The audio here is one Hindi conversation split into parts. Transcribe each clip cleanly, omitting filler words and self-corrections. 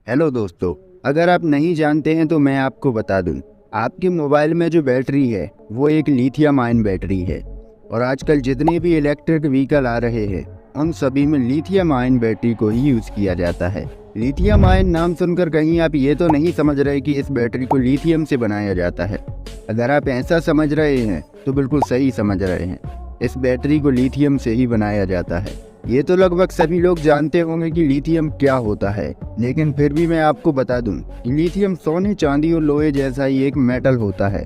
हेलो दोस्तों, अगर आप नहीं जानते हैं तो मैं आपको बता दूं। आपके मोबाइल में जो बैटरी है वो एक लिथियम आयन बैटरी है और आजकल जितने भी इलेक्ट्रिक व्हीकल आ रहे हैं उन सभी में लिथियम आयन बैटरी को ही यूज़ किया जाता है। लिथियम आयन नाम सुनकर कहीं आप ये तो नहीं समझ रहे कि इस बैटरी को लिथियम से बनाया जाता है। अगर आप ऐसा समझ रहे हैं तो बिल्कुल सही समझ रहे हैं। इस बैटरी को लिथियम से ही बनाया जाता है। ये तो लगभग सभी लोग जानते होंगे कि लिथियम क्या होता है, लेकिन फिर भी मैं आपको बता दूं कि लिथियम सोने, चांदी और लोहे जैसा ही एक मेटल होता है।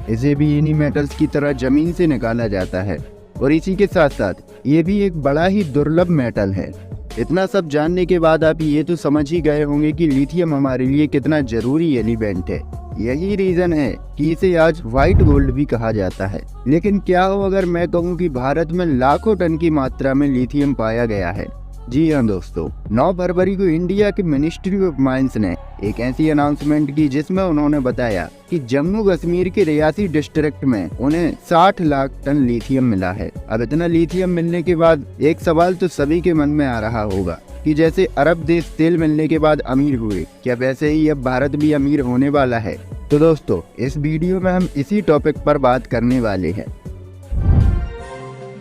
इसे भी इन्हीं मेटल्स की तरह जमीन से निकाला जाता है और इसी के साथ साथ ये भी एक बड़ा ही दुर्लभ मेटल है। इतना सब जानने के बाद आप ये तो समझ ही गए होंगे कि लिथियम हमारे लिए कितना जरूरी एलिमेंट है। यही रीजन है कि इसे आज व्हाइट गोल्ड भी कहा जाता है। लेकिन क्या हो अगर मैं कहूँ कि भारत में लाखों टन की मात्रा में लिथियम पाया गया है। जी हाँ दोस्तों, 9 फरवरी को इंडिया के मिनिस्ट्री ऑफ माइंस ने एक ऐसी अनाउंसमेंट की जिसमें उन्होंने बताया कि जम्मू कश्मीर के रियासी डिस्ट्रिक्ट में उन्हें 60 लाख टन लिथियम मिला है। अब इतना लिथियम मिलने के बाद एक सवाल तो सभी के मन में आ रहा होगा कि जैसे अरब देश तेल मिलने के बाद अमीर हुए, क्या वैसे ही अब भारत भी अमीर होने वाला है? तो दोस्तों, इस वीडियो में हम इसी टॉपिक पर बात करने वाले हैं।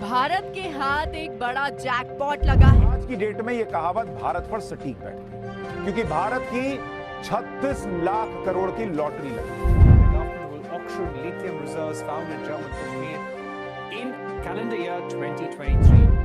भारत के हाथ एक बड़ा जैकपॉट लगा है। आज की डेट में ये कहावत भारत पर सटीक बैठती है क्योंकि भारत की 36 लाख करोड़ की लॉटरी लगी। Auction lithium reserves found in Jammu Kashmir in calendar year 2023.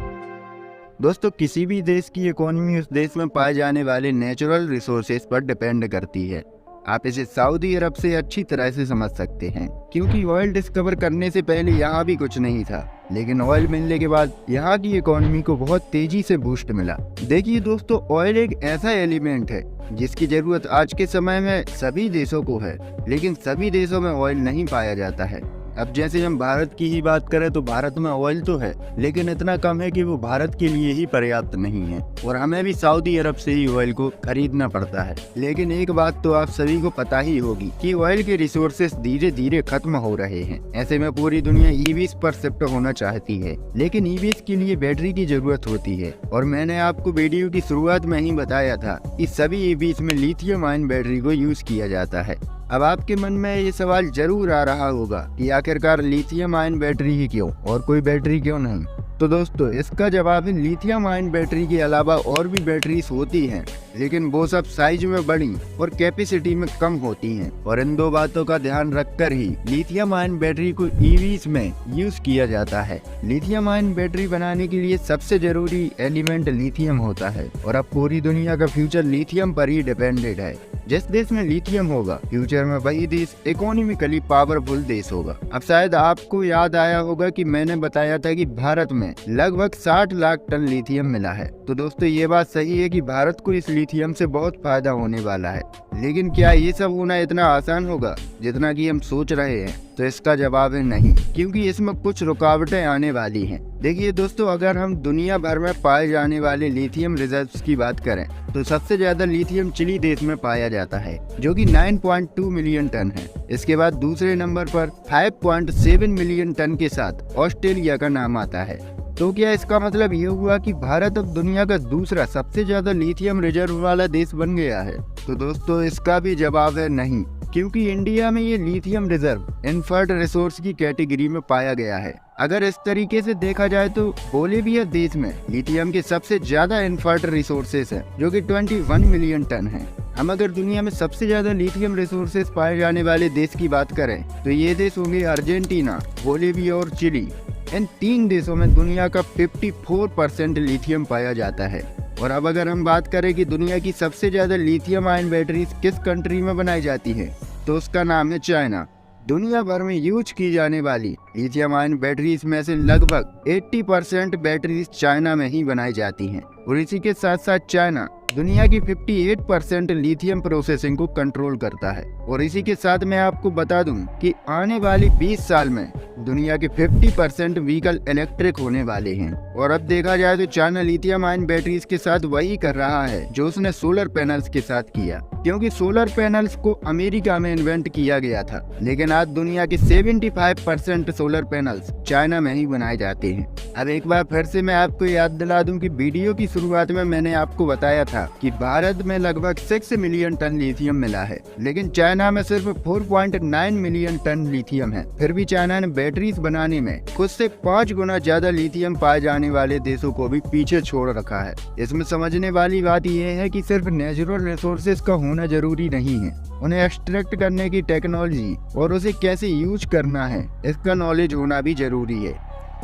दोस्तों, किसी भी देश की इकोनॉमी उस देश में पाए जाने वाले नेचुरल रिसोर्सेज पर डिपेंड करती है। आप इसे सऊदी अरब से अच्छी तरह से समझ सकते हैं, क्योंकि ऑयल डिस्कवर करने से पहले यहाँ भी कुछ नहीं था, लेकिन ऑयल मिलने के बाद यहाँ की इकोनॉमी को बहुत तेजी से बूस्ट मिला। देखिए दोस्तों, ऑयल एक ऐसा एलिमेंट है जिसकी जरूरत आज के समय में सभी देशों को है, लेकिन सभी देशों में ऑयल नहीं पाया जाता है। अब जैसे हम भारत की ही बात करें तो भारत में ऑयल तो है, लेकिन इतना कम है कि वो भारत के लिए ही पर्याप्त नहीं है और हमें भी सऊदी अरब से ही ऑयल को खरीदना पड़ता है। लेकिन एक बात तो आप सभी को पता ही होगी कि ऑयल के रिसोर्सेस धीरे धीरे खत्म हो रहे हैं। ऐसे में पूरी दुनिया ईवीज पर शिफ्ट होना चाहती है, लेकिन ईवीज के लिए बैटरी की जरूरत होती है और मैंने आपको वीडियो की शुरुआत में ही बताया था कि सभी ईवीज में लिथियम आयन बैटरी को यूज किया जाता है। अब आपके मन में ये सवाल जरूर आ रहा होगा कि आखिरकार लिथियम आयन बैटरी ही क्यों और कोई बैटरी क्यों नहीं? तो दोस्तों, इसका जवाब है लिथियम आयन बैटरी के अलावा और भी बैटरीज होती हैं, लेकिन वो सब साइज में बड़ी और कैपेसिटी में कम होती हैं और इन दो बातों का ध्यान रखकर ही लिथियम आयन बैटरी को ईवीज में यूज किया जाता है। लिथियम आयन बैटरी बनाने के लिए सबसे जरूरी एलिमेंट लिथियम होता है और अब पूरी दुनिया का फ्यूचर लिथियम पर ही डिपेंडेड है। जिस देश में लिथियम होगा, फ्यूचर में वही देश इकोनॉमिकली पावरफुल देश होगा। अब शायद आपको याद आया होगा कि मैंने बताया था कि भारत में लगभग 60 लाख टन लिथियम मिला है। तो दोस्तों, ये बात सही है कि भारत को इस लिथियम से बहुत फायदा होने वाला है, लेकिन क्या ये सब होना इतना आसान होगा जितना कि हम सोच रहे हैं? तो इसका जवाब है नहीं, क्योंकि इसमें कुछ रुकावटें आने वाली हैं। देखिए दोस्तों, अगर हम दुनिया भर में पाए जाने वाले लिथियम रिजर्व्स की बात करें तो सबसे ज्यादा लिथियम चिली देश में पाया जाता है, जो कि 9.2 मिलियन टन है। इसके बाद दूसरे नंबर पर 5.7 मिलियन टन के साथ ऑस्ट्रेलिया का नाम आता है। तो क्या इसका मतलब ये हुआ कि भारत अब दुनिया का दूसरा सबसे ज्यादा लिथियम रिजर्व वाला देश बन गया है? तो दोस्तों, इसका भी जवाब है नहीं, क्योंकि इंडिया में ये लिथियम रिजर्व इनफर्ट रिसोर्स की कैटेगरी में पाया गया है। अगर इस तरीके से देखा जाए तो बोलिविया देश में लिथियम के सबसे ज्यादा इनफर्ट रिसोर्सेस हैं, जो कि 21 मिलियन टन हैं। हम अगर दुनिया में सबसे ज्यादा लिथियम रिसोर्सेस पाए जाने वाले देश की बात करें तो ये देश होंगे अर्जेंटीना, बोलिविया और चिली। इन 3 देशों में दुनिया का 54% लिथियम पाया जाता है। और अब अगर हम बात करें कि दुनिया की सबसे ज्यादा लिथियम आयन बैटरीज किस कंट्री में बनाई जाती है, तो उसका नाम है चाइना। दुनिया भर में यूज की जाने वाली लिथियम आयन बैटरीज में से लगभग 80% बैटरीज चाइना में ही बनाई जाती हैं और इसी के साथ साथ चाइना दुनिया की 58% लिथियम प्रोसेसिंग को कंट्रोल करता है। और इसी के साथ मैं आपको बता दूं कि आने वाली 20 साल में दुनिया के 50% व्हीकल इलेक्ट्रिक होने वाले हैं। और अब देखा जाए तो चाइना लिथियम आयन बैटरीज के साथ वही कर रहा है जो उसने सोलर पैनल्स के साथ किया, क्योंकि सोलर पैनल्स को अमेरिका में इन्वेंट किया गया था, लेकिन आज दुनिया के 75% सोलर पैनल्स चाइना में ही बनाए जाते हैं। अब एक बार फिर से मैं आपको याद दिला दूं कि वीडियो की शुरुआत में मैंने आपको बताया था कि भारत में लगभग 6 मिलियन टन लिथियम मिला है, लेकिन चाइना में सिर्फ 4.9 मिलियन टन लिथियम है। फिर भी चाइना ने बैटरीज बनाने में खुद से 5 गुना ज्यादा लिथियम पाए जाने वाले देशों को भी पीछे छोड़ रखा है। इसमें समझने वाली बात यह है कि सिर्फ नेचुरल रिसोर्सेज का होना जरूरी नहीं है, उन्हें एक्सट्रैक्ट करने की टेक्नोलॉजी और उसे कैसे यूज करना है इसका नॉलेज होना भी जरूरी है।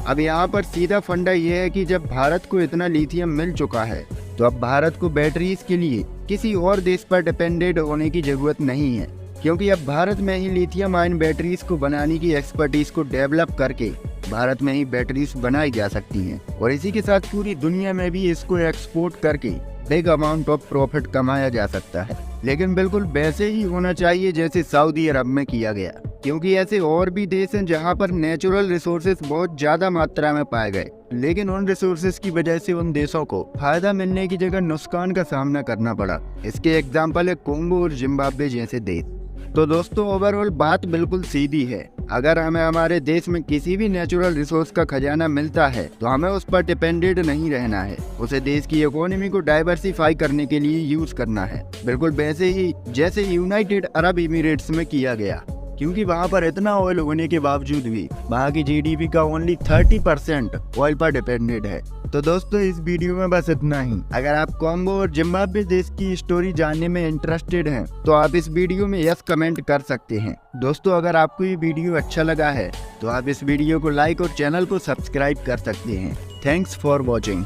अब यहाँ पर सीधा फंडा यह है कि जब भारत को इतना लिथियम मिल चुका है तो अब भारत को बैटरीज के लिए किसी और देश पर डिपेंडेंट होने की जरूरत नहीं है, क्योंकि अब भारत में ही लिथियम आयन बैटरीज को बनाने की एक्सपर्टीज को डेवलप करके भारत में ही बैटरीज बनाई जा सकती हैं और इसी के साथ पूरी दुनिया में भी इसको एक्सपोर्ट करके बिग अमाउंट ऑफ प्रॉफिट कमाया जा सकता है। लेकिन बिल्कुल वैसे ही होना चाहिए जैसे सऊदी अरब में किया गया, क्योंकि ऐसे और भी देश हैं जहां पर नेचुरल रिसोर्सेज बहुत ज्यादा मात्रा में पाए गए, लेकिन उन रिसोर्सेज की वजह से उन देशों को फायदा मिलने की जगह नुकसान का सामना करना पड़ा। इसके एग्जाम्पल है कोंगो और जिम्बाब्वे जैसे देश। तो दोस्तों ओवरऑल बात बिल्कुल सीधी है, अगर हमें हमारे देश में किसी भी नेचुरल रिसोर्स का खजाना मिलता है तो हमें उस पर डिपेंडेंट नहीं रहना है, उसे देश की इकोनॉमी को डाइवर्सिफाई करने के लिए यूज करना है, बिल्कुल वैसे ही जैसे यूनाइटेड अरब एमिरेट्स में किया गया, क्योंकि वहाँ पर इतना ऑयल होने के बावजूद भी वहाँ की जीडीपी का ओनली 30% ऑयल पर डिपेंडेंट है। तो दोस्तों इस वीडियो में बस इतना ही। अगर आप कोंगो और जिम्बाब्वे देश की स्टोरी जानने में इंटरेस्टेड हैं तो आप इस वीडियो में यस कमेंट कर सकते हैं। दोस्तों अगर आपको ये वीडियो अच्छा लगा है तो आप इस वीडियो को लाइक और चैनल को सब्सक्राइब कर सकते हैं। Thanks for watching.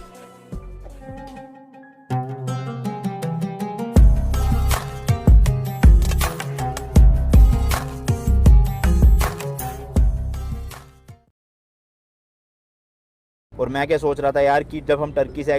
और मैं क्या सोच रहा था यार कि जब हम टर्की से